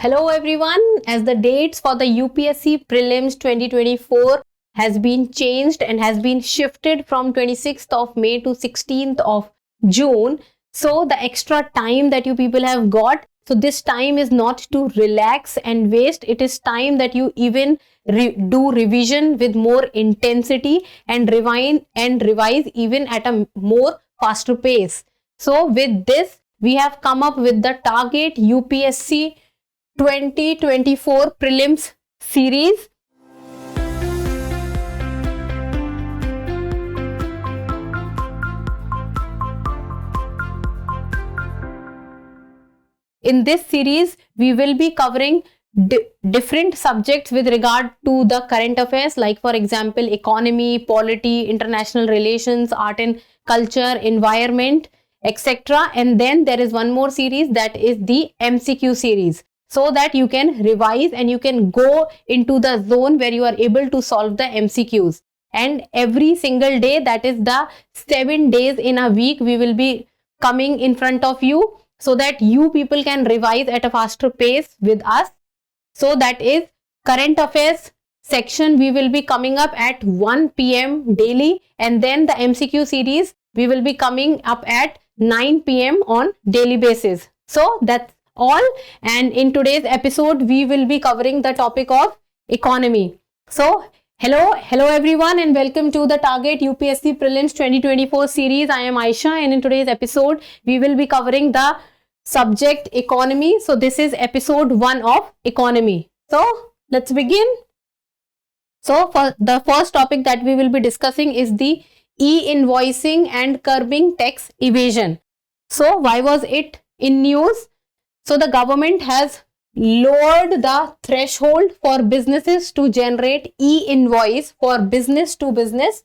Hello everyone, as the dates for the UPSC Prelims 2024 has been changed and has been shifted from 26th of May to 16th of June. So the extra time that you people have got, so this time is not to relax and waste. It is time that you even do revision with more intensity and revise even at a more faster pace. So with this, we have come up with the Target UPSC 2024 Prelims series. In this series, we will be covering different subjects with regard to the current affairs, like for example, economy, polity, international relations, art and culture, environment, etc. And then there is one more series, that is the MCQ series, so that you can revise and you can go into the zone where you are able to solve the MCQs. And every single day, that is the 7 days in a week, we will be coming in front of you so that you people can revise at a faster pace with us. So that is current affairs section, we will be coming up at 1 p.m. daily, and then the MCQ series we will be coming up at 9 p.m. on daily basis. So that's all, and in today's episode we will be covering the topic of economy. So hello everyone, and welcome to the Target UPSC Prelims 2024 series. I am Aisha, and in today's episode we will be covering the subject economy. So this is episode 1 of economy. So let's begin. So for the first topic that we will be discussing is the e-invoicing and curbing tax evasion. So why was it in news? So the government has lowered the threshold for businesses to generate e-invoice for business to business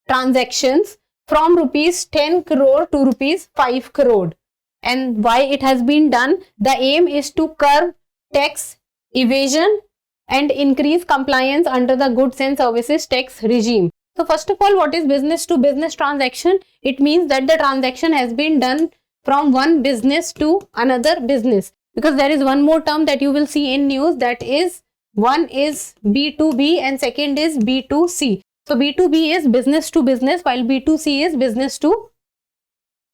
transactions from rupees 10 crore to rupees 5 crore. And why it has been done? The aim is to curb tax evasion and increase compliance under the goods and services tax regime. So first of all, what is business to business transaction? It means that the transaction has been done from one business to another business, because there is one more term that you will see in news, that is, one is B2B and second is B2C. So B2B is business to business, while B2C is business to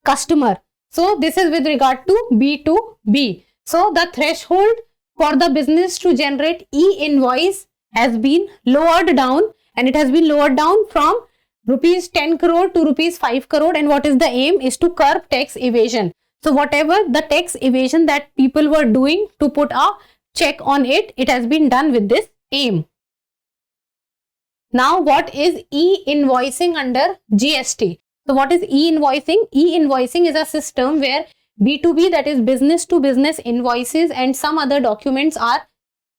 customer. So this is with regard to B2B. So the threshold for the business to generate e-invoice has been lowered down, and it has been lowered down from rupees 10 crore to rupees 5 crore. And what is the aim? Is to curb tax evasion. So whatever the tax evasion that people were doing, to put a check on it, it has been done with this aim. Now what is e-invoicing under GST? So what is e-invoicing? E-invoicing is a system where B2B, that is business to business invoices and some other documents, are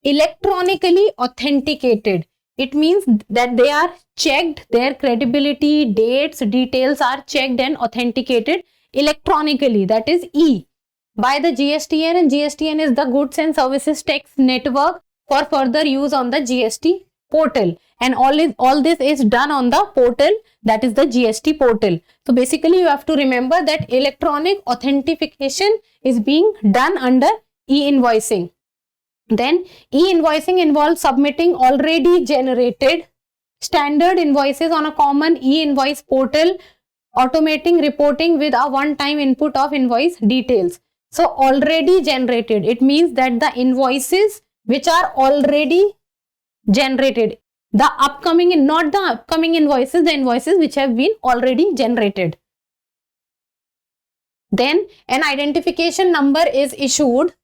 electronically authenticated. It means that they are checked, their credibility, dates, details are checked and authenticated electronically, that is E, by the GSTN, and GSTN is the Goods and Services Tax Network for further use on the GST portal. And all this is done on the portal, that is the GST portal. So basically you have to remember that electronic authentication is being done under e-invoicing. Then e-invoicing involves submitting already generated standard invoices on a common e-invoice portal, automating reporting with a one-time input of invoice details. So already generated, it means that the invoices which are already generated, the upcoming, not the upcoming invoices, the invoices which have been already generated. Then an identification number is issued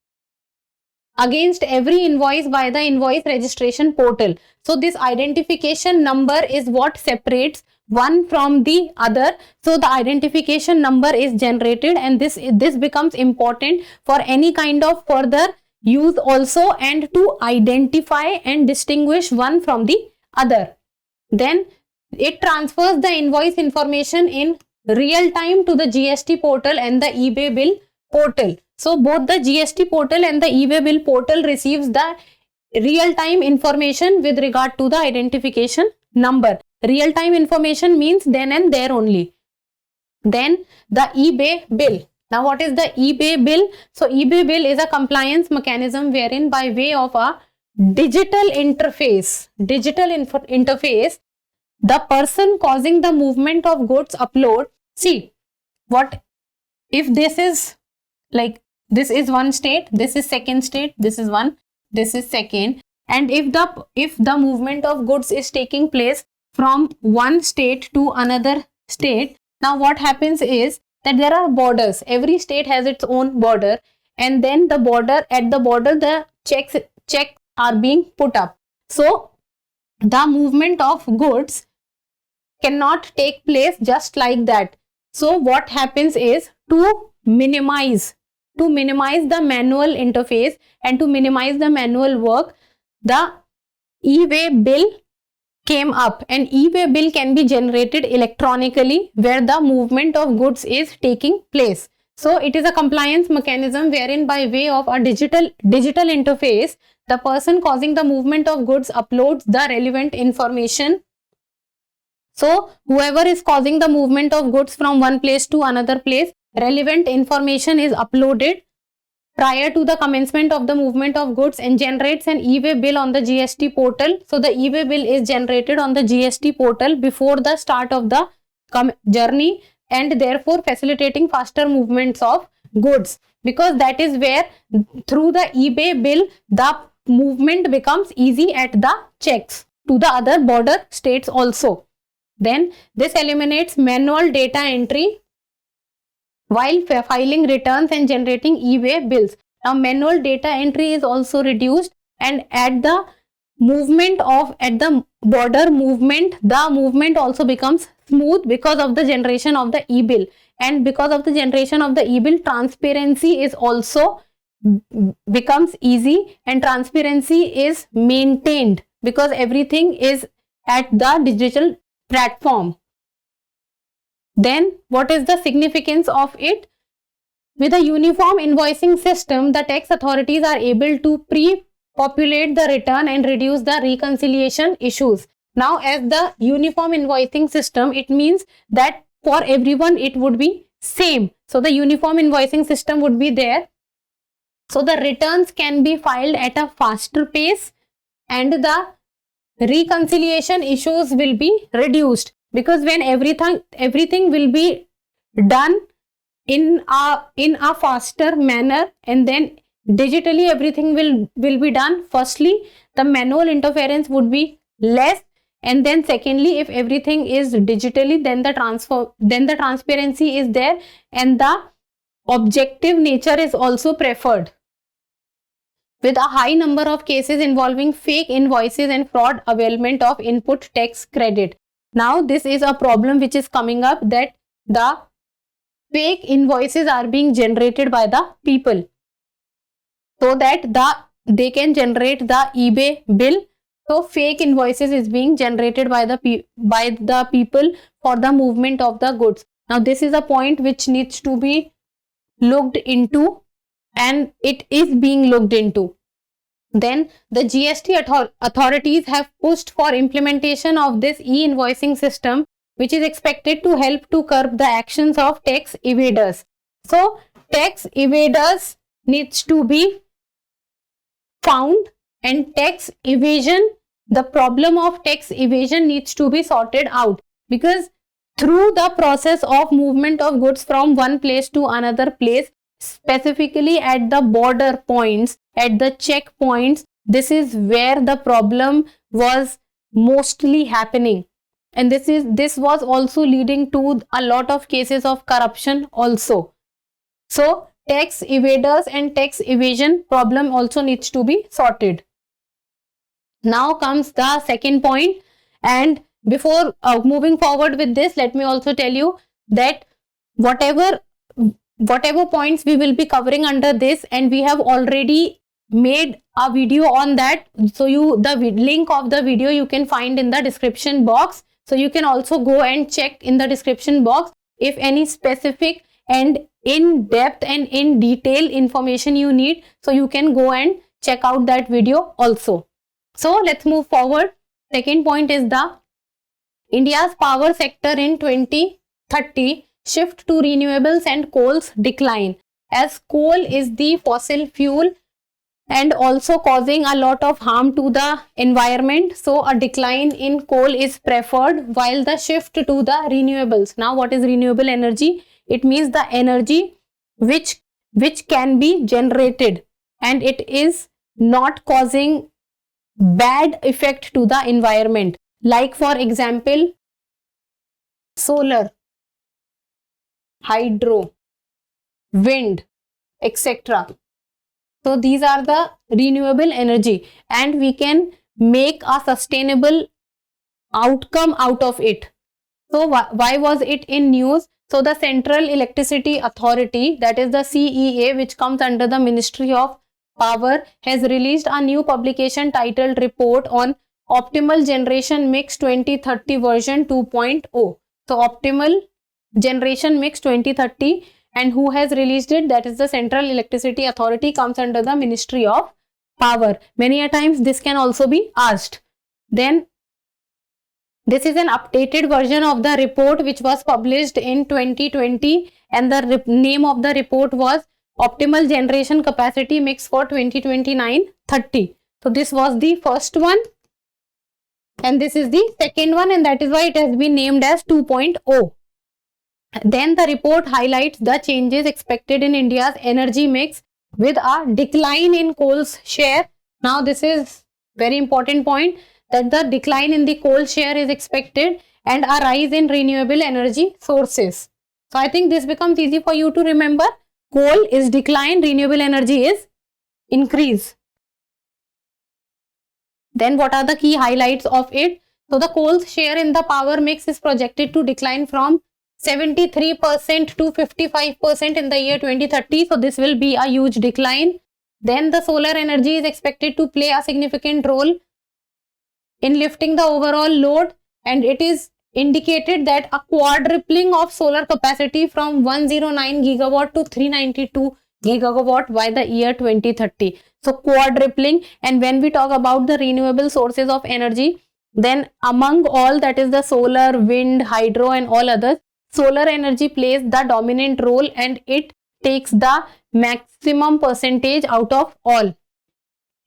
against every invoice by the invoice registration portal. So this identification number is what separates one from the other. So the identification number is generated, and this becomes important for any kind of further use also, and to identify and distinguish one from the other. Then it transfers the invoice information in real time to the GST portal and the eBay bill portal. So both the GST portal and the eBay bill portal receives the real time information with regard to the identification number. Real time information means then and there only. Then the eBay bill. Now what is the e-Bay bill? So e-Bay bill is a compliance mechanism wherein by way of a digital interface, the person causing the movement of goods upload. See, what if this is like, this is one state, this is second state, this is one, this is second, and if the movement of goods is taking place from one state to another state, now what happens is that there are borders. Every state has its own border, and then the border, at the border the checks are being put up. So the movement of goods cannot take place just like that. So what happens is, to minimize the manual interface and to minimize the manual work, the e-Way bill came up, and e-Way bill can be generated electronically where the movement of goods is taking place. So it is a compliance mechanism wherein by way of a digital interface, the person causing the movement of goods uploads the relevant information. So whoever is causing the movement of goods from one place to another place, relevant information is uploaded prior to the commencement of the movement of goods and generates an e-Way bill on the GST portal. So the e-Way bill is generated on the GST portal before the start of the journey, and therefore facilitating faster movements of goods, because that is where through the e-Way bill the movement becomes easy at the checks to the other border states also. Then this eliminates manual data entry while filing returns and generating e-Way bills. Now manual data entry is also reduced, and at the border movement, the movement also becomes smooth because of the generation of the e-bill, and because of the generation of the e-bill, transparency is also becomes easy, and transparency is maintained because everything is at the digital platform. Then what is the significance of it? With a uniform invoicing system, the tax authorities are able to pre-populate the return and reduce the reconciliation issues. Now as the uniform invoicing system, it means that for everyone it would be same. So the uniform invoicing system would be there. So the returns can be filed at a faster pace, and the reconciliation issues will be reduced, because when everything will be done in a faster manner, and then digitally everything will be done. Firstly, the manual interference would be less, and then secondly, if everything is digitally, then the transparency is there, and the objective nature is also preferred. With a high number of cases involving fake invoices and fraud availment of input tax credit. Now this is a problem which is coming up, that the fake invoices are being generated by the people so that they can generate the e-Bay bill. So fake invoices is being generated by the people for the movement of the goods. Now this is a point which needs to be looked into, and it is being looked into. Then the GST authorities have pushed for implementation of this e-invoicing system, which is expected to help to curb the actions of tax evaders. So tax evaders needs to be found, and tax evasion, the problem of tax evasion needs to be sorted out, because through the process of movement of goods from one place to another place, specifically at the border points, at the checkpoints, this is where the problem was mostly happening, and this was also leading to a lot of cases of corruption also. So tax evaders and tax evasion problem also needs to be sorted. Now comes the second point, and before moving forward with this, let me also tell you that whatever points we will be covering under this, and we have already made a video on that, so the link of the video you can find in the description box. So you can also go and check in the description box if any specific and in depth and in detail information you need, so you can go and check out that video also. So let's move forward. Second point is the India's power sector in 2030 shift to renewables and coal's decline, as coal is the fossil fuel and also causing a lot of harm to the environment. So a decline in coal is preferred while the shift to the renewables. Now what is renewable energy? It means the energy which can be generated and it is not causing bad effect to the environment. Like for example, solar, hydro, wind, etc. So these are the renewable energy and we can make a sustainable outcome out of it. So why was it in news? So the Central Electricity Authority, that is the CEA, which comes under the Ministry of Power, has released a new publication titled Report on Optimal Generation Mix 2030 version 2.0. So optimal generation mix 2030, and who has released it? That is the Central Electricity Authority, comes under the Ministry of Power. Many a times this can also be asked. Then this is an updated version of the report which was published in 2020 and the name of the report was Optimal Generation Capacity Mix for 2029-30. So this was the first one and this is the second one, and that is why it has been named as 2.0. Then the report highlights the changes expected in India's energy mix with a decline in coal's share. Now this is very important point, that the decline in the coal share is expected and a rise in renewable energy sources. So I think this becomes easy for you to remember. Coal is decline, renewable energy is increase. Then what are the key highlights of it? So the coal's share in the power mix is projected to decline from 73% to 55% in the year 2030. So this will be a huge decline. Then the solar energy is expected to play a significant role in lifting the overall load, and it is indicated that a quadrupling of solar capacity from 109 gigawatt to 392 gigawatt by the year 2030. So quadrupling. And when we talk about the renewable sources of energy, then among all, that is the solar, wind, hydro and all others, solar energy plays the dominant role and it takes the maximum percentage out of all.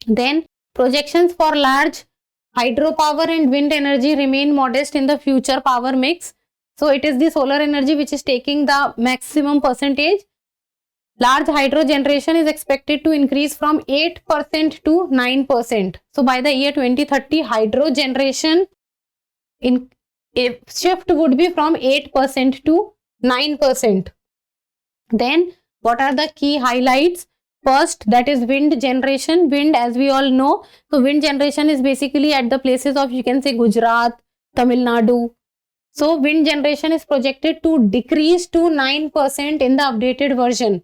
Then projections for large hydropower and wind energy remain modest in the future power mix. So it is the solar energy which is taking the maximum percentage. Large hydro generation is expected to increase from 8% to 9%. So by the year 2030, hydro generation in a shift would be from 8% to 9%. Then what are the key highlights? First, that is wind generation. Wind, as we all know, so wind generation is basically at the places of, you can say, Gujarat, Tamil Nadu. So wind generation is projected to decrease to 9% in the updated version.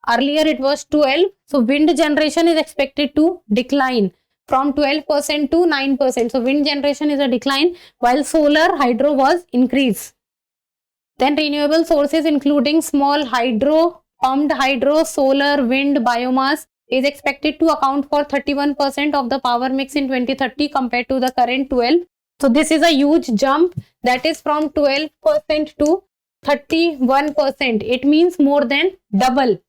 Earlier it was 12. So wind generation is expected to decline from 12% to 9%. So wind generation is a decline while solar, hydro was increase. Then renewable sources including small hydro, pumped hydro, solar, wind, biomass is expected to account for 31% of the power mix in 2030 compared to the current 12. So this is a huge jump, that is from 12% to 31%. It means more than double.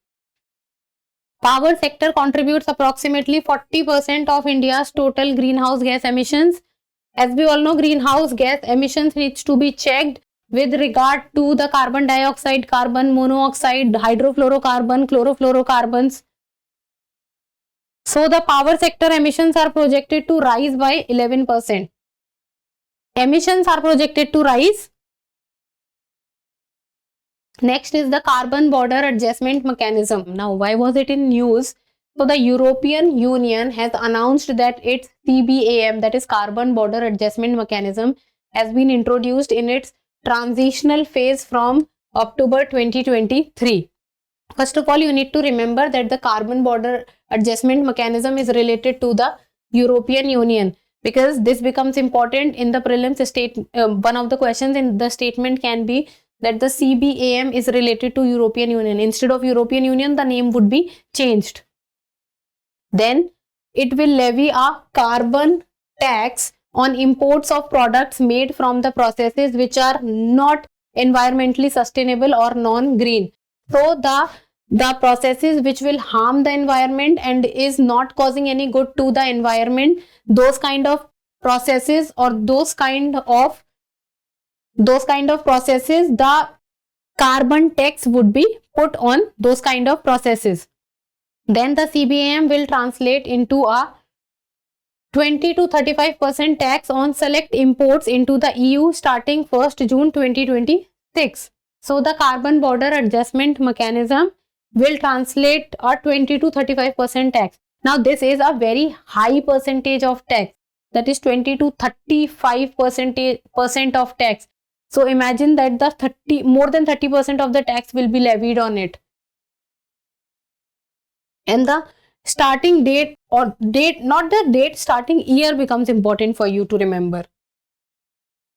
Power sector contributes approximately 40% of India's total greenhouse gas emissions. As we all know, greenhouse gas emissions needs to be checked with regard to the carbon dioxide, carbon monoxide, hydrofluorocarbon, chlorofluorocarbons. So the power sector emissions are projected to rise by 11%. Emissions are projected to rise. Next is the carbon border adjustment mechanism. Now, why was it in news? So the European Union has announced that its CBAM, that is carbon border adjustment mechanism, has been introduced in its transitional phase from October 2023. First of all, you need to remember that the carbon border adjustment mechanism is related to the European Union, because this becomes important in the prelims state. One of the questions in the statement can be that the CBAM is related to European Union. Instead of European Union, the name would be changed. Then it will levy a carbon tax on imports of products made from the processes which are not environmentally sustainable or non-green. So the processes which will harm the environment and is not causing any good to the environment, those kind of processes or those kind of processes, the carbon tax would be put on those kind of processes. Then the CBAM will translate into a 20 to 35% tax on select imports into the EU starting 1st June 2026. So the carbon border adjustment mechanism will translate a 20 to 35% tax. Now this is a very high percentage of tax, that is 20 to 35% of tax. So imagine that the more than 30% of the tax will be levied on it. And the starting date or starting year becomes important for you to remember.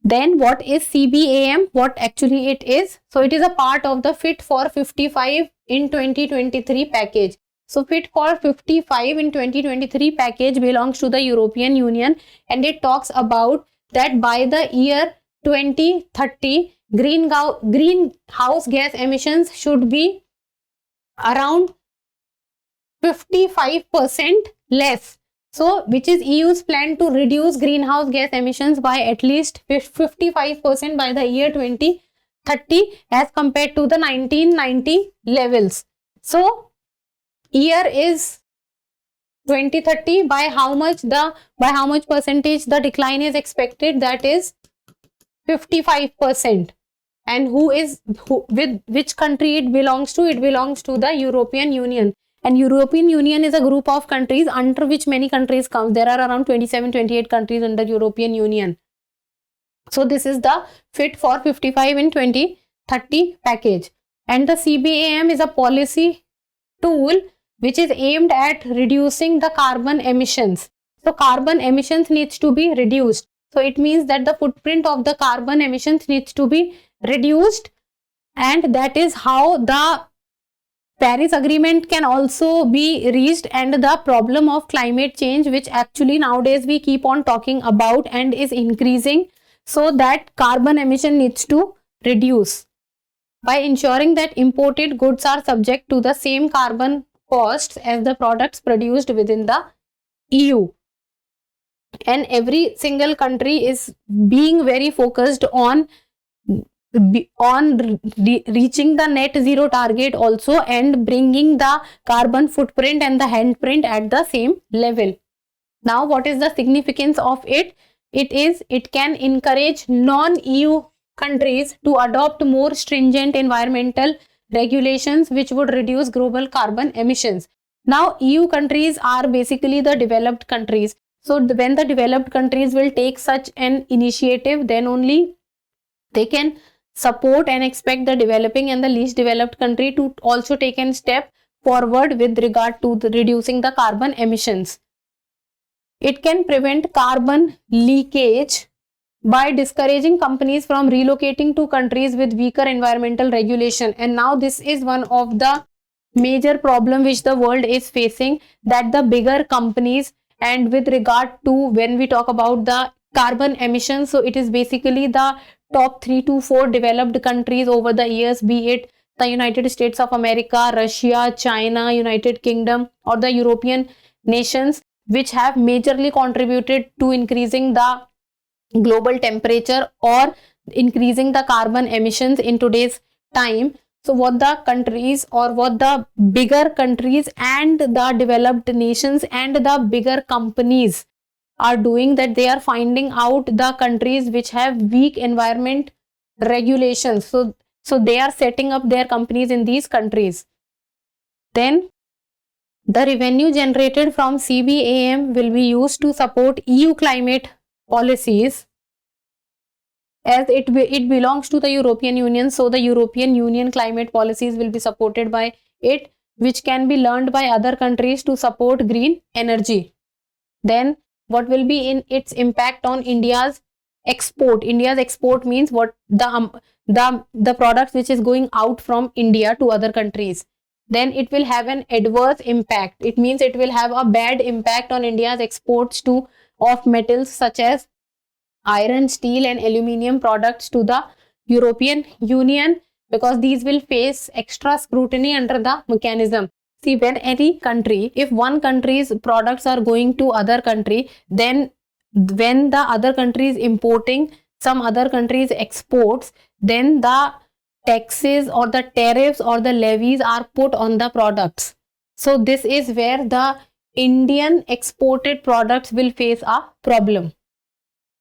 Then what is CBAM? What actually it is? So it is a part of the Fit for 55 in 2023 package. So Fit for 55 in 2023 package belongs to the European Union, and it talks about that by the year 2030 greenhouse gas emissions should be around 55% less. So which is EU's plan to reduce greenhouse gas emissions by at least 55% by the year 2030 as compared to the 1990 levels. So year is 2030. By how much percentage the decline is expected? That is 55%. And with which country it belongs to? It belongs to the European Union. And European Union is a group of countries under which many countries come. There are around 27-28 countries under European Union. So this is the Fit for 55 in 2030 package. And the CBAM is a policy tool which is aimed at reducing the carbon emissions. So carbon emissions needs to be reduced. So it means that the footprint of the carbon emissions needs to be reduced, and that is how the Paris Agreement can also be reached, and the problem of climate change, which actually nowadays we keep on talking about and is increasing, so that carbon emission needs to reduce by ensuring that imported goods are subject to the same carbon costs as the products produced within the EU. And every single country is being very focused on reaching the net zero target also, and bringing the carbon footprint and the handprint at the same level. Now what is the significance of it? It can encourage non-EU countries to adopt more stringent environmental regulations which would reduce global carbon emissions. Now EU countries are basically the developed countries. So when the developed countries will take such an initiative, then only they can support and expect the developing and the least developed country to also take a step forward with regard to reducing the carbon emissions. It can prevent carbon leakage by discouraging companies from relocating to countries with weaker environmental regulation. And now this is one of the major problem which the world is facing, that the bigger companies, and with regard to when we talk about the carbon emissions, so it is basically the top 3 to 4 developed countries over the years, be it the United States of America, Russia, China, United Kingdom, or the European nations, which have majorly contributed to increasing the global temperature or increasing the carbon emissions in today's time. So what the countries, or what the bigger countries and the developed nations and the bigger companies are doing, that they are finding out the countries which have weak environment regulations. So they are setting up their companies in these countries. Then the revenue generated from CBAM will be used to support EU climate policies, as it belongs to the European Union. So the European Union climate policies will be supported by it, which can be learned by other countries to support green energy. Then what will be in its impact on India's export? India's export means what the products which is going out from India to other countries. Then it will have an adverse impact. It means it will have a bad impact on India's exports of metals such as iron, steel and aluminium products to the European Union, because these will face extra scrutiny under the mechanism. See, when any country, if one country's products are going to other country, then when the other country is importing some other country's exports, then the taxes or the tariffs or the levies are put on the products. So this is where the Indian exported products will face a problem.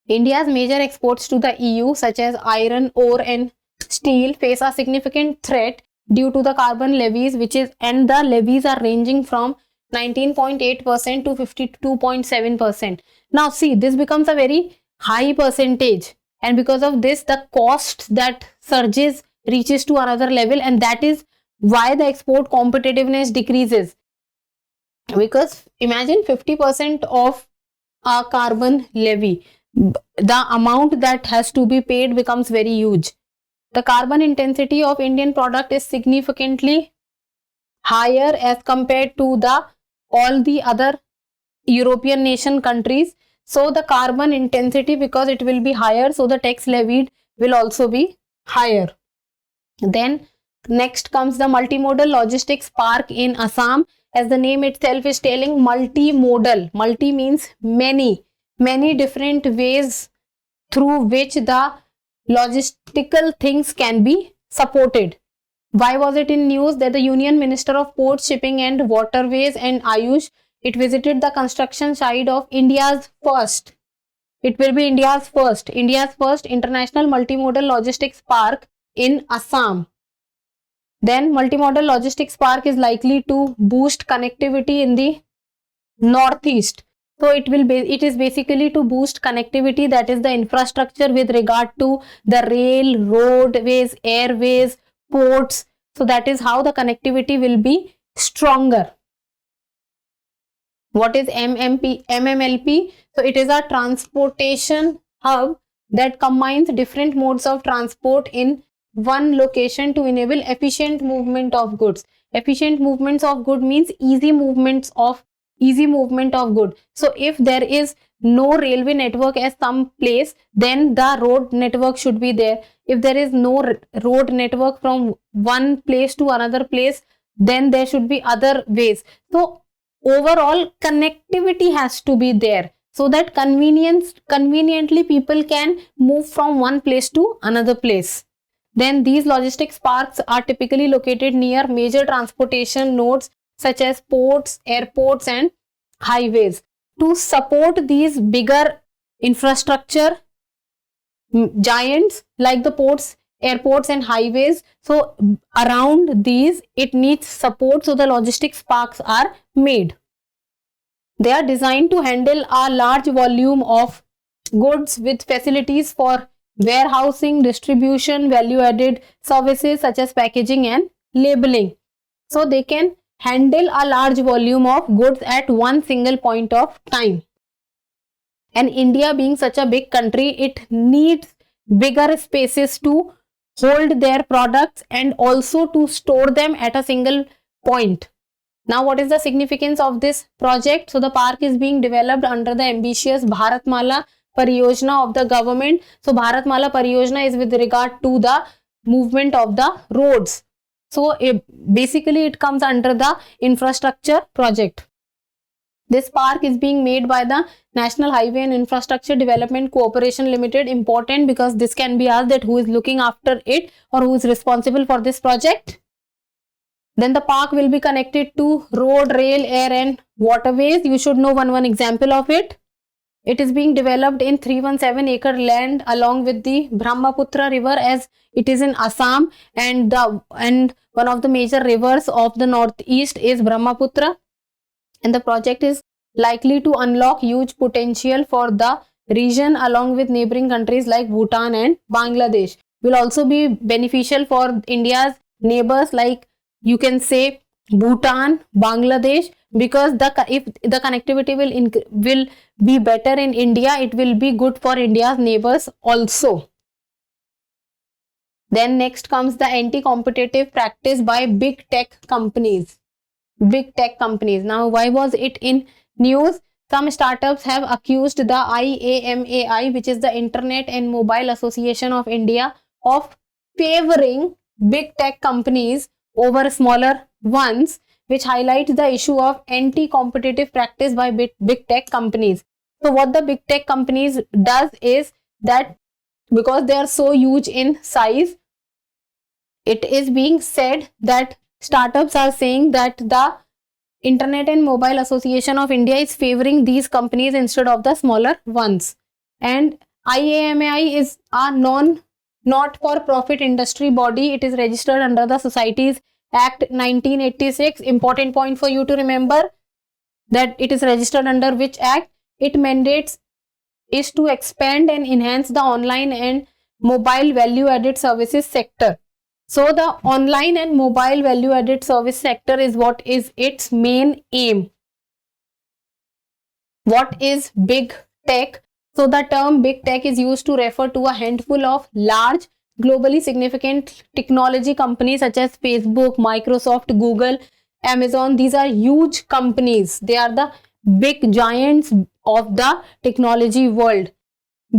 India's major exports to the EU, such as iron ore and steel, face a significant threat due to the carbon levies, and the levies are ranging from 19.8% to 52.7%. Now see, this becomes a very high percentage, and because of this the cost that surges reaches to another level, and that is why the export competitiveness decreases. Because imagine 50% of a carbon levy, the amount that has to be paid becomes very huge. The carbon intensity of Indian product is significantly higher as compared to all the other European nation countries. So the carbon intensity, because it will be higher, so the tax levied will also be higher. Then next comes the multimodal logistics park in Assam. As the name itself is telling, multimodal. Multi means many different ways through which the logistical things can be supported. Why was it in news? That the Union Minister of Ports, Shipping and Waterways and Ayush, it visited the construction site of India's first international multimodal logistics park in Assam. Then multimodal logistics park is likely to boost connectivity in the northeast. So it is basically to boost connectivity, that is the infrastructure with regard to the rail, roadways, airways, ports. So that is how the connectivity will be stronger. What is MMLP? So it is a transportation hub that combines different modes of transport in one location to enable efficient movement of goods. Efficient movements of good means easy movement of good. So if there is no railway network at some place, then the road network should be there. If there is no road network from one place to another place, then there should be other ways. So overall connectivity has to be there, so that conveniently people can move from one place to another place. Then these logistics parks are typically located near major transportation nodes such as ports, airports and highways. To support these bigger infrastructure giants like the ports, airports and highways, so around these it needs support, so the logistics parks are made. They are designed to handle a large volume of goods with facilities for warehousing, distribution, value-added services such as packaging and labeling. So they can handle a large volume of goods at one single point of time. And India being such a big country, it needs bigger spaces to hold their products and also to store them at a single point. Now, what is the significance of this project? So the park is being developed under the ambitious Bharatmala Pariyojana of the government. So Bharatmala Pariyojana is with regard to the movement of the roads. So basically it comes under the infrastructure project. This park is being made by the National Highway and Infrastructure Development Corporation Limited. Important, because this can be asked that who is looking after it or who is responsible for this project. Then the park will be connected to road, rail, air and waterways. You should know one example of it. It is being developed in 317-acre land along with the Brahmaputra river, as it is in Assam, and one of the major rivers of the northeast is Brahmaputra. And the project is likely to unlock huge potential for the region along with neighboring countries like Bhutan and Bangladesh. Will also be beneficial for India's neighbors, like you can say Bhutan, Bangladesh, because if the connectivity will be better in India, it will be good for India's neighbors also. Then next comes the anti-competitive practice by big tech companies. Now, why was it in news? Some startups have accused the IAMAI, which is the Internet and Mobile Association of India, of favoring big tech companies over smaller ones, which highlights the issue of anti-competitive practice by big tech companies. So what the big tech companies does is that because they are so huge in size, it is being said that startups are saying that the Internet and Mobile Association of India is favoring these companies instead of the smaller ones. And IAMAI is a not-for-profit industry body. It is registered under the Societies Act 1986. Important point for you to remember that it is registered under which act. It mandates is to expand and enhance the online and mobile value-added services sector. So the online and mobile value-added service sector is what is its main aim. What is big tech? So the term big tech is used to refer to a handful of large, globally significant technology companies such as Facebook, Microsoft, Google, Amazon. These are huge companies. They are the big giants of the technology world.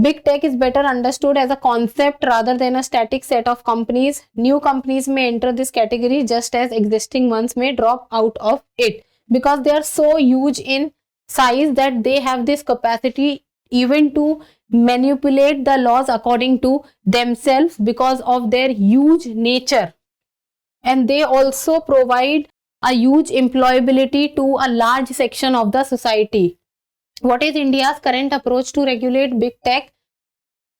Big tech is better understood as a concept rather than a static set of companies. New companies may enter this category just as existing ones may drop out of it, because they are so huge in size that they have this capacity even to manipulate the laws according to themselves because of their huge nature. And they also provide a huge employability to a large section of the society. What is India's current approach to regulate big tech?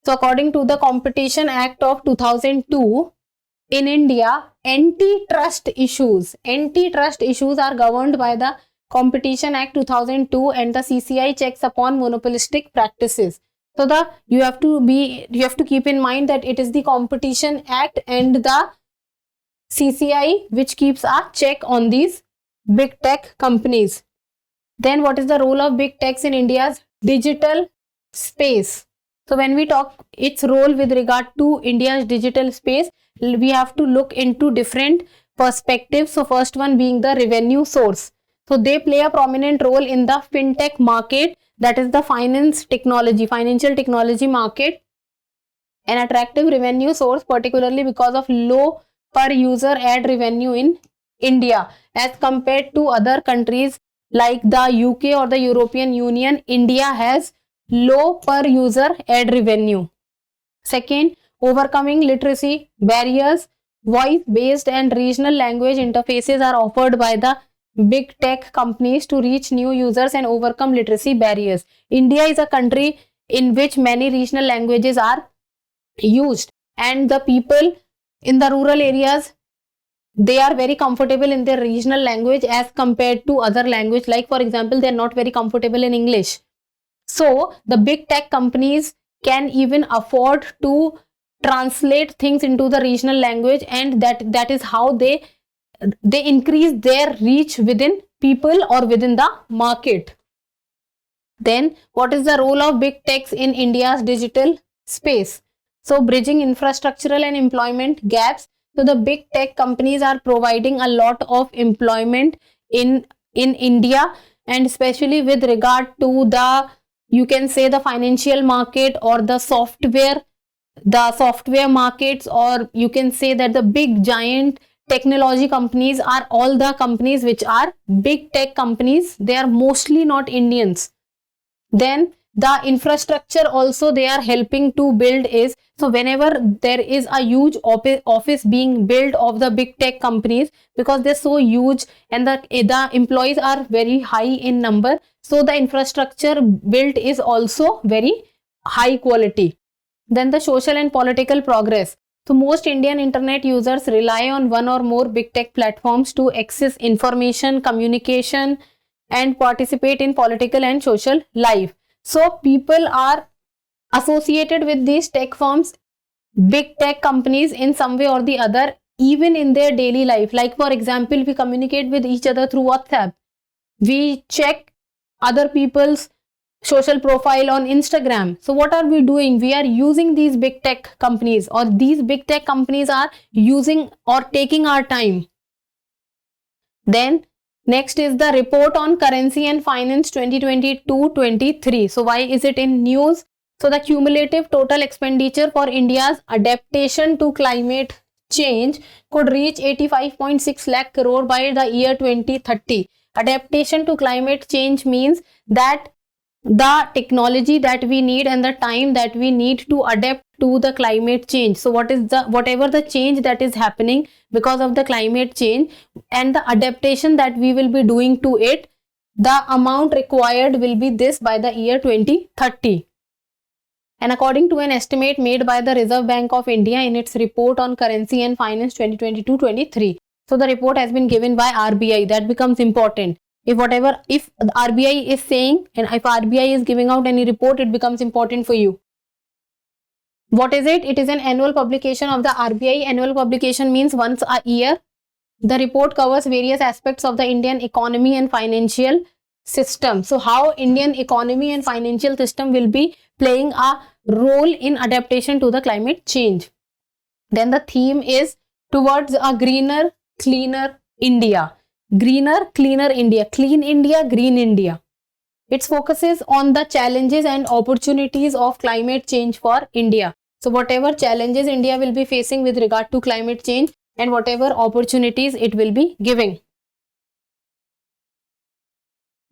So according to the Competition Act of 2002, in India, antitrust issues are governed by the Competition Act 2002 and the CCI checks upon monopolistic practices. So you have to keep in mind that it is the Competition Act and the CCI which keeps a check on these big tech companies. Then what is the role of big techs in India's digital space? So when we talk its role with regard to India's digital space, we have to look into different perspectives. So first one being the revenue source. So they play a prominent role in the fintech market, that is the financial technology market, an attractive revenue source particularly because of low per user ad revenue in India as compared to other countries like the UK or the European Union. India has low per user ad revenue. Second, overcoming literacy barriers. Voice-based and regional language interfaces are offered by the big tech companies to reach new users and overcome literacy barriers. India is a country in which many regional languages are used, and the people in the rural areas, they are very comfortable in their regional language as compared to other language. Like for example, they are not very comfortable in English. So the big tech companies can even afford to translate things into the regional language, and that is how they increase their reach within people or within the market. Then what is the role of big techs in India's digital space? So bridging infrastructural and employment gaps. So the big tech companies are providing a lot of employment in India, and especially with regard to the, you can say, the financial market or the software markets, or you can say that the big giant technology companies are all the companies which are big tech companies. They are mostly not Indians. Then the infrastructure also they are helping to build is, so whenever there is a huge office being built of the big tech companies, because they're so huge and the employees are very high in number, so the infrastructure built is also very high quality. Then the social and political progress. So most Indian internet users rely on one or more big tech platforms to access information, communication, and participate in political and social life. So people are associated with these tech firms, big tech companies in some way or the other, even in their daily life. Like for example, we communicate with each other through WhatsApp. We check other people's social profile on Instagram. So what are we doing? We are using these big tech companies, or these big tech companies are using or taking our time. Then next is the report on currency and finance 2022-23. So why is it in news? So the cumulative total expenditure for India's adaptation to climate change could reach 85.6 lakh crore by the year 2030. Adaptation to climate change means that the technology that we need and the time that we need to adapt to the climate change. So whatever the change that is happening because of the climate change and the adaptation that we will be doing to it, the amount required will be this by the year 2030. And according to an estimate made by the Reserve Bank of India in its report on currency and finance 2022-23. So the report has been given by RBI. That becomes important. If RBI is saying and if RBI is giving out any report, it becomes important for you. What is it? It is an annual publication of the RBI. Annual publication means once a year. The report covers various aspects of the Indian economy and financial system. So how Indian economy and financial system will be playing a role in adaptation to the climate change. Then the theme is towards a greener, cleaner India. Greener, cleaner India. Clean India, green India. It focuses on the challenges and opportunities of climate change for India. So whatever challenges India will be facing with regard to climate change and whatever opportunities it will be giving.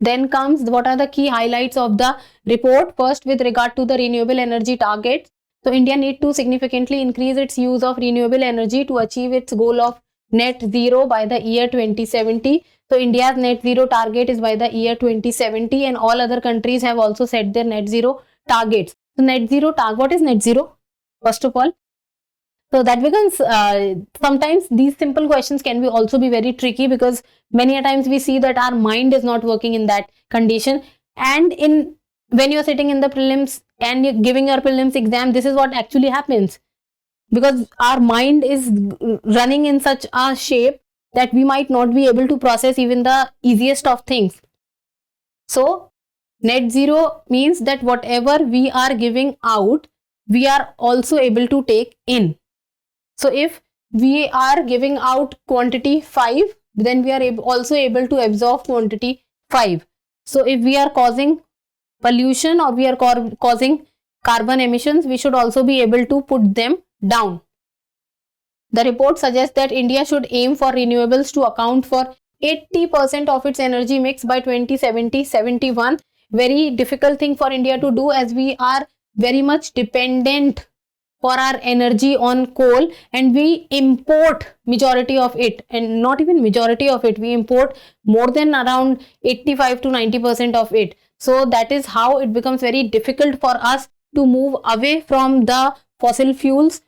Then comes what are the key highlights of the report. First, with regard to the renewable energy targets. So India needs to significantly increase its use of renewable energy to achieve its goal of net zero by the year 2070. So India's net zero target is by the year 2070 and all other countries have also set their net zero targets. So net zero target, what is net zero? First of all, so that becomes sometimes these simple questions can be also be very tricky because many a times we see that our mind is not working in that condition, and when you are sitting in the prelims and you're giving your prelims exam, this is what actually happens because our mind is running in such a shape that we might not be able to process even the easiest of things. So net zero means that whatever we are giving out, we are also able to take in. So if we are giving out quantity 5, then we are also able to absorb quantity 5. So if we are causing pollution or we are causing carbon emissions, we should also be able to put them down. The report suggests that India should aim for renewables to account for 80% of its energy mix by 2070-71. Very difficult thing for India to do as we are very much dependent for our energy on coal and we import majority of it, and not even majority of it, we import more than around 85 to 90% of it. So that is how it becomes very difficult for us to move away from the fossil fuels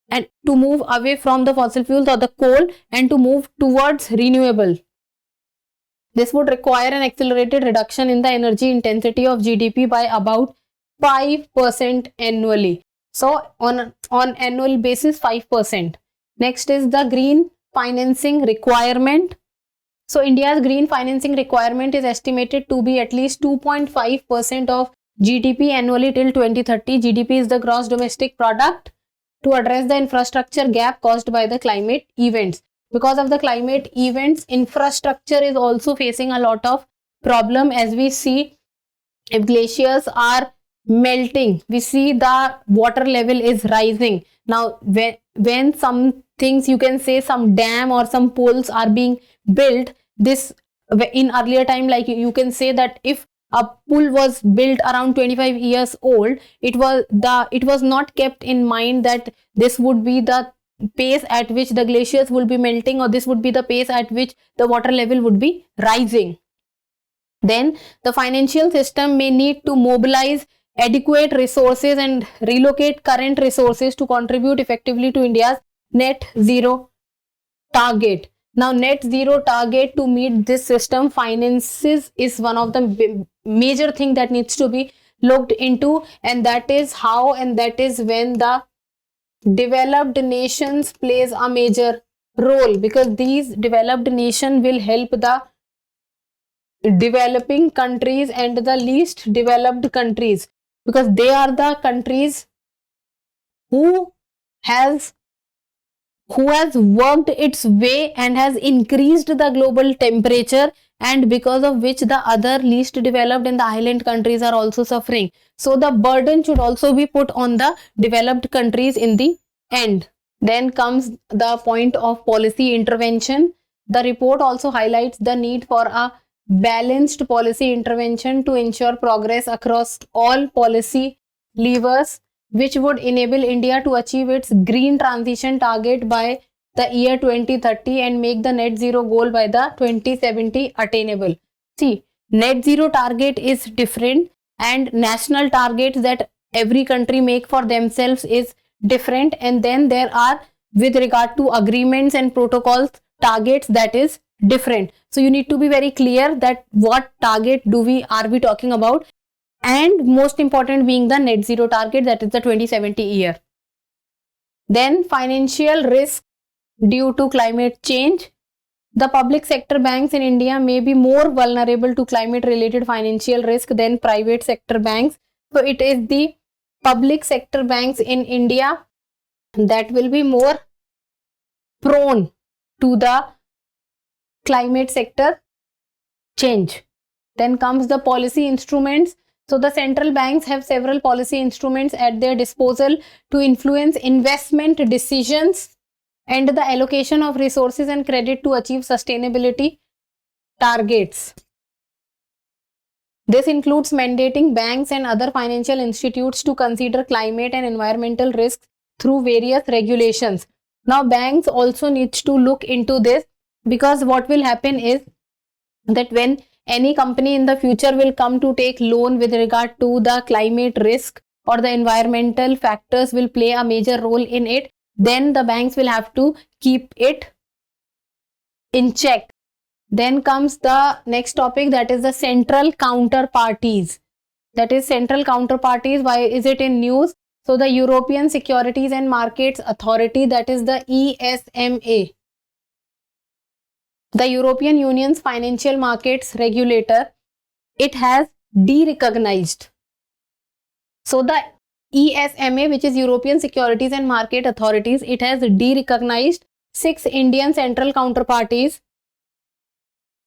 and to move away from the fossil fuels or the coal and to move towards renewable. This would require an accelerated reduction in the energy intensity of GDP by about 5% annually. So on annual basis 5%. Next is the green financing requirement. So India's green financing requirement is estimated to be at least 2.5% of GDP annually till 2030. GDP is the gross domestic product, to address the infrastructure gap caused by the climate events. Because of the climate events, infrastructure is also facing a lot of problem. As we see, if glaciers are melting, we see the water level is rising. Now when some things, you can say some dam or some pools are being built, this in earlier time, like you can say that if a pool was built around 25 years old, it was not kept in mind that this would be the pace at which the glaciers will be melting, or this would be the pace at which the water level would be rising. Then the financial system may need to mobilize adequate resources and relocate current resources to contribute effectively to India's net zero target. Now, net zero target, to meet this system, finances is one of the major thing that needs to be looked into, and that is how, and that is when the developed nations plays a major role, because these developed nation will help the developing countries and the least developed countries, because they are the countries who has worked its way and has increased the global temperature and because of which the other least developed and the island countries are also suffering. So the burden should also be put on the developed countries in the end. Then comes the point of policy intervention. The report also highlights the need for a balanced policy intervention to ensure progress across all policy levers, which would enable India to achieve its green transition target by the year 2030 and make the net zero goal by the 2070 attainable. See, net zero target is different and national targets that every country make for themselves is different, and then there are, with regard to agreements and protocols, targets that is different. So you need to be very clear that what target are we talking about, and most important being the net zero target, that is the 2070 year. Then financial risk due to climate change. The public sector banks in India may be more vulnerable to climate related financial risk than private sector banks. So it is the public sector banks in India that will be more prone to the climate sector change. Then comes the policy instruments. So the central banks have several policy instruments at their disposal to influence investment decisions and the allocation of resources and credit to achieve sustainability targets. This includes mandating banks and other financial institutes to consider climate and environmental risks through various regulations. Now banks also need to look into this, because what will happen is that when any company in the future will come to take loan with regard to the climate risk or the environmental factors will play a major role in it, then the banks will have to keep it in check. Then comes the next topic, that is the central counterparties. That is central counterparties. Why is it in news? So the European Securities and Markets Authority, that is the ESMA, the European Union's financial markets regulator, it has de-recognized. So the ESMA, which is European Securities and Market Authorities, it has de-recognized 6 Indian central counterparties.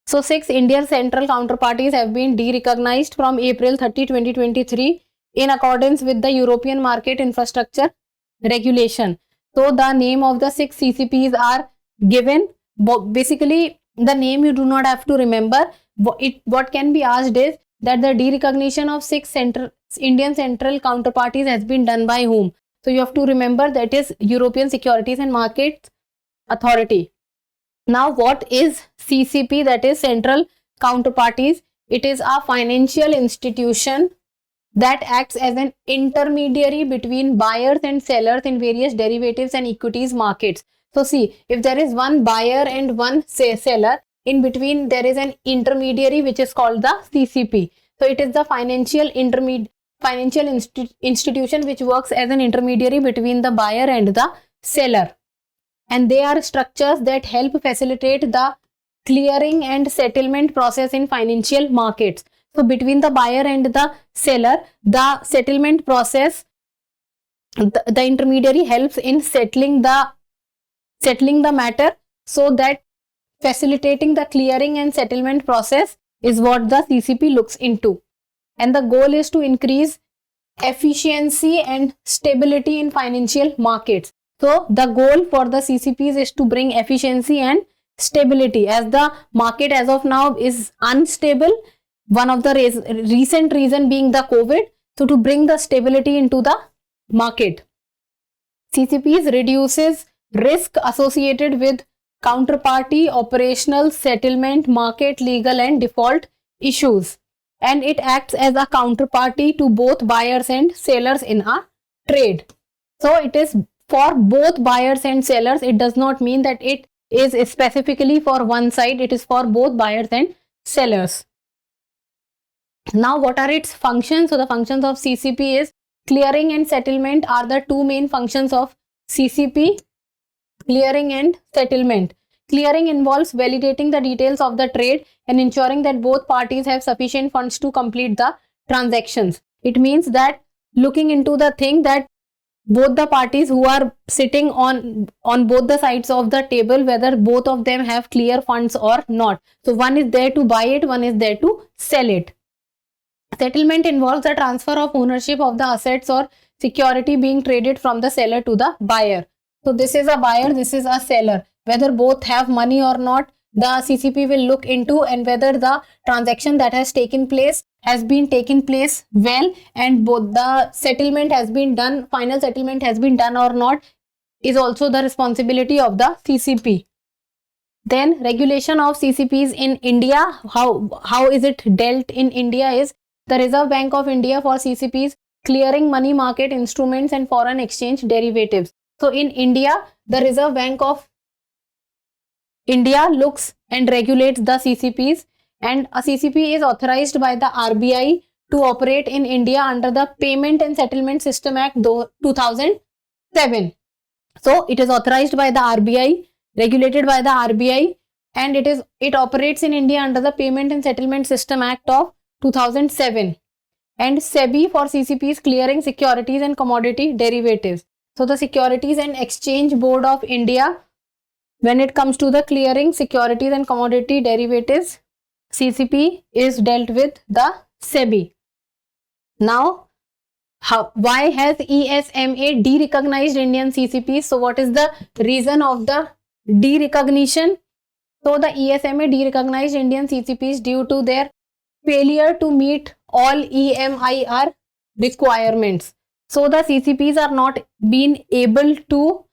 So 6 Indian central counterparties have been de-recognized from April 30, 2023 in accordance with the European Market Infrastructure Regulation. So the name of the 6 CCPs are given. Basically, the name you do not have to remember. What can be asked is that the de-recognition of 6 Indian central counterparties has been done by whom? So you have to remember that is European Securities and Markets Authority. Now what is CCP, that is central counterparties? It is a financial institution that acts as an intermediary between buyers and sellers in various derivatives and equities markets. So see, if there is one buyer and one seller, in between there is an intermediary which is called the CCP. So it is the financial institution which works as an intermediary between the buyer and the seller. And they are structures that help facilitate the clearing and settlement process in financial markets. So between the buyer and the seller, the settlement process, the intermediary helps in settling the matter, so that facilitating the clearing and settlement process is what the CCP looks into. And the goal is to increase efficiency and stability in financial markets. So the goal for the CCPs is to bring efficiency and stability, as the market as of now is unstable. One of the recent reason being the COVID. So to bring the stability into the market, CCPs reduces risk associated with counterparty, operational, settlement, market, legal and default issues, and it acts as a counterparty to both buyers and sellers in a trade. So it is for both buyers and sellers. It does not mean that it is specifically for one side. It is for both buyers and sellers. Now what are its functions? So the functions of CCP is clearing and settlement are the two main functions of CCP. Clearing and settlement. Clearing involves validating the details of the trade and ensuring that both parties have sufficient funds to complete the transactions. It means that looking into the thing that both the parties who are sitting on both the sides of the table, whether both of them have clear funds or not. So one is there to buy it, one is there to sell it. Settlement involves the transfer of ownership of the assets or security being traded from the seller to the buyer. So this is a buyer, this is a seller. Whether both have money or not, the CCP will look into, and whether the transaction that has taken place has been taken place well, and both the settlement has been done, final settlement has been done or not, is also the responsibility of the CCP. Then regulation of CCPs in India, how is it dealt in India is the Reserve Bank of India for CCPs clearing money market instruments and foreign exchange derivatives. So in India, the Reserve Bank of India looks and regulates the CCPs, and a CCP is authorized by the RBI to operate in India under the Payment and Settlement System Act 2007. So it is authorized by the RBI, regulated by the RBI, and it operates in India under the Payment and Settlement System Act of 2007. And SEBI for CCPs clearing securities and commodity derivatives. So the Securities and Exchange Board of India, when it comes to the clearing securities and commodity derivatives, CCP is dealt with the SEBI. Now, why has ESMA de-recognized Indian CCPs? So what is the reason of the de-recognition? So the ESMA de-recognized Indian CCPs due to their failure to meet all EMIR requirements. So the CCPs are not being able to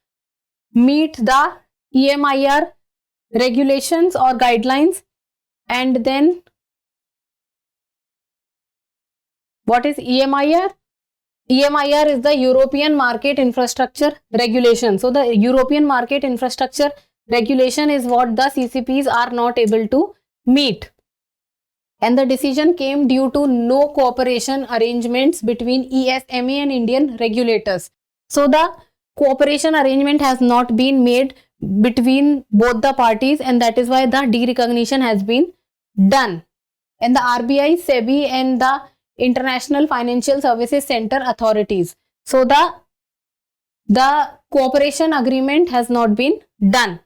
meet the EMIR regulations or guidelines. And then what is EMIR? EMIR is the European Market Infrastructure Regulation. So the European Market Infrastructure Regulation is what the CCPs are not able to meet. And the decision came due to no cooperation arrangements between ESMA and Indian regulators. So the cooperation arrangement has not been made between both the parties, and that is why the de-recognition has been done. And the RBI, SEBI and the International Financial Services Center authorities. So the cooperation agreement has not been done.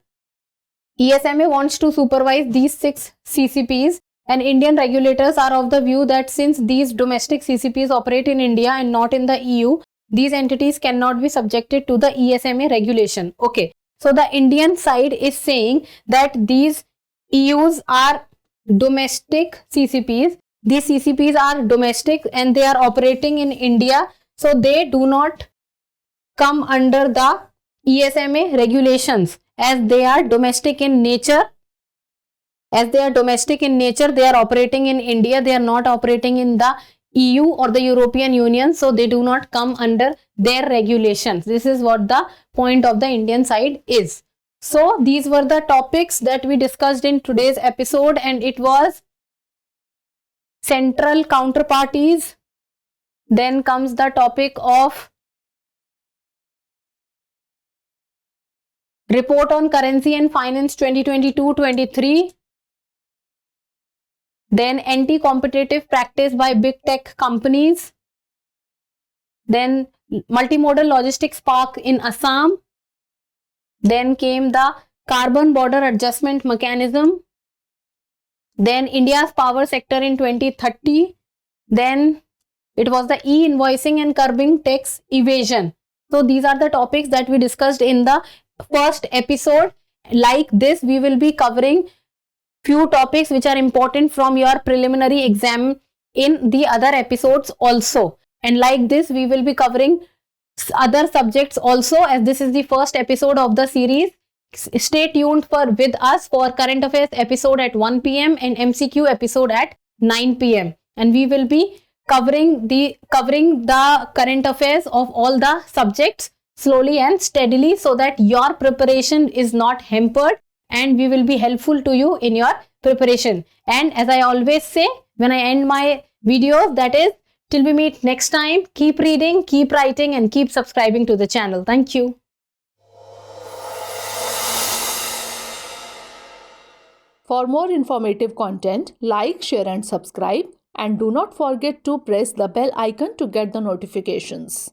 ESMA wants to supervise these 6 CCPs, and Indian regulators are of the view that since these domestic CCPs operate in India and not in the EU, these entities cannot be subjected to the ESMA regulation. Okay. So the Indian side is saying that these EUs are domestic CCPs. These CCPs are domestic and they are operating in India. So they do not come under the ESMA regulations as they are domestic in nature. As they are domestic in nature, they are operating in India. They are not operating in the EU or the European Union. So they do not come under their regulations. This is what the point of the Indian side is. So these were the topics that we discussed in today's episode, and it was central counterparties. Then comes the topic of report on currency and finance 2022-23. Then anti-competitive practice by big tech companies. Then multimodal logistics park in Assam. Then came the carbon border adjustment mechanism. Then India's power sector in 2030. Then it was the e-invoicing and curbing tax evasion. So these are the topics that we discussed in the first episode. Like this, we will be covering few topics which are important from your preliminary exam in the other episodes also. And like this, we will be covering other subjects also, as this is the first episode of the series. Stay tuned with us for current affairs episode at 1 p.m. and MCQ episode at 9 p.m. And we will be covering the current affairs of all the subjects slowly and steadily, so that your preparation is not hampered and we will be helpful to you in your preparation. And as I always say when I end my videos, that is, till we meet next time, keep reading, keep writing and keep subscribing to the channel. Thank you. For more informative content, like, share and subscribe, and do not forget to press the bell icon to get the notifications.